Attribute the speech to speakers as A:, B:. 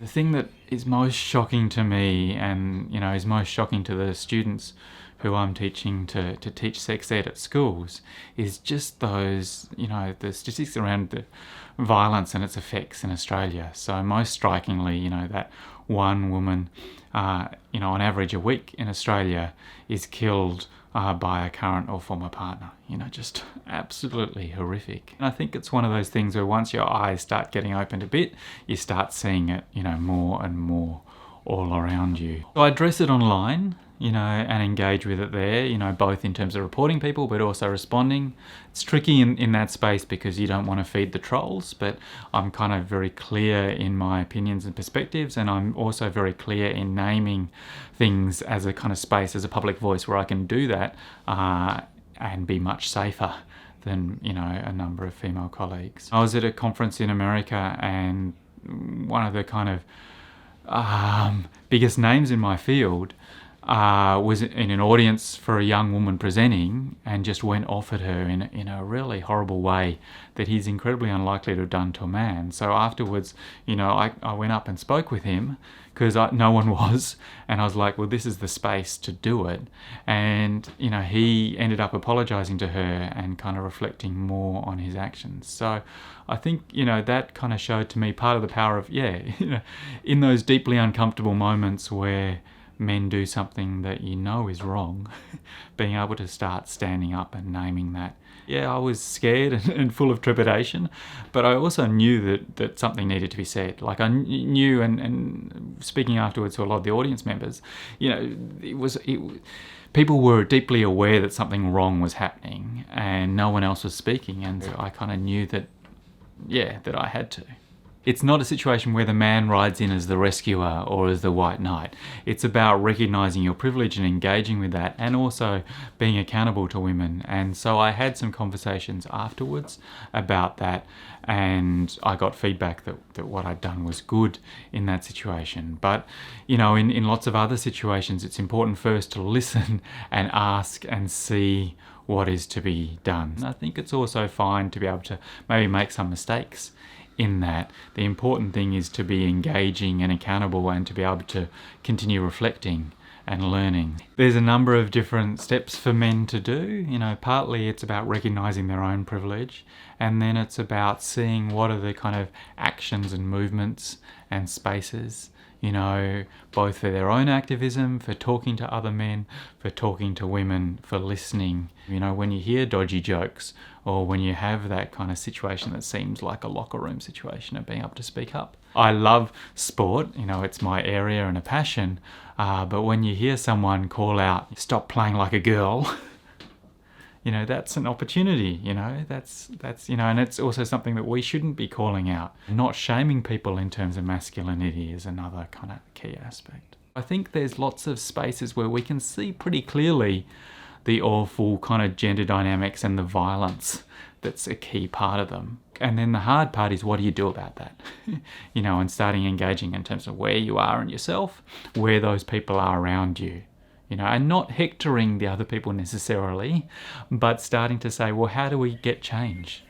A: The thing that is most shocking to me and, is most shocking to the students who I'm teaching to teach sex ed at schools is just those, the statistics around the violence and its effects in Australia. So most strikingly, that one woman, on average a week in Australia is killed by a current or former partner. Just absolutely horrific. And I think it's one of those things where once your eyes start getting opened a bit, you start seeing it, more and more all around you. So I address it online, and engage with it there, both in terms of reporting people, but also responding. It's tricky in that space because you don't want to feed the trolls, but I'm kind of very clear in my opinions and perspectives, and I'm also very clear in naming things as a kind of space, as a public voice where I can do that and be much safer than, a number of female colleagues. I was at a conference in America, and one of the kind of biggest names in my field was in an audience for a young woman presenting and just went off at her in a really horrible way that he's incredibly unlikely to have done to a man. So afterwards, I went up and spoke with him because no one was, and I was like, well, this is the space to do it. And, he ended up apologising to her and kind of reflecting more on his actions. So I think, that kind of showed to me part of the power of, in those deeply uncomfortable moments where men do something that is wrong, being able to start standing up and naming that. Yeah, I was scared and full of trepidation, but I also knew that something needed to be said. Like I knew, and speaking afterwards to a lot of the audience members, people were deeply aware that something wrong was happening and no one else was speaking, and I kind of knew that I had to. It's not a situation where the man rides in as the rescuer or as the white knight. It's about recognising your privilege and engaging with that, and also being accountable to women. And so I had some conversations afterwards about that, and I got feedback that what I'd done was good in that situation. But, in lots of other situations, it's important first to listen and ask and see what is to be done. I think it's also fine to be able to maybe make some mistakes in that. The important thing is to be engaging and accountable and to be able to continue reflecting and learning. There's a number of different steps for men to do. Partly it's about recognizing their own privilege, and then it's about seeing what are the kind of actions and movements and spaces, both for their own activism, for talking to other men, for talking to women, for listening. When you hear dodgy jokes, or when you have that kind of situation that seems like a locker room situation, of being able to speak up. I love sport, it's my area and a passion, but when you hear someone call out, stop playing like a girl, that's an opportunity, that's and it's also something that we shouldn't be calling out. Not shaming people in terms of masculinity is another kind of key aspect. I think there's lots of spaces where we can see pretty clearly the awful kind of gender dynamics and the violence that's a key part of them. And then the hard part is, what do you do about that? And starting engaging in terms of where you are in yourself, where those people are around you. And not hectoring the other people necessarily, but starting to say, well, how do we get change?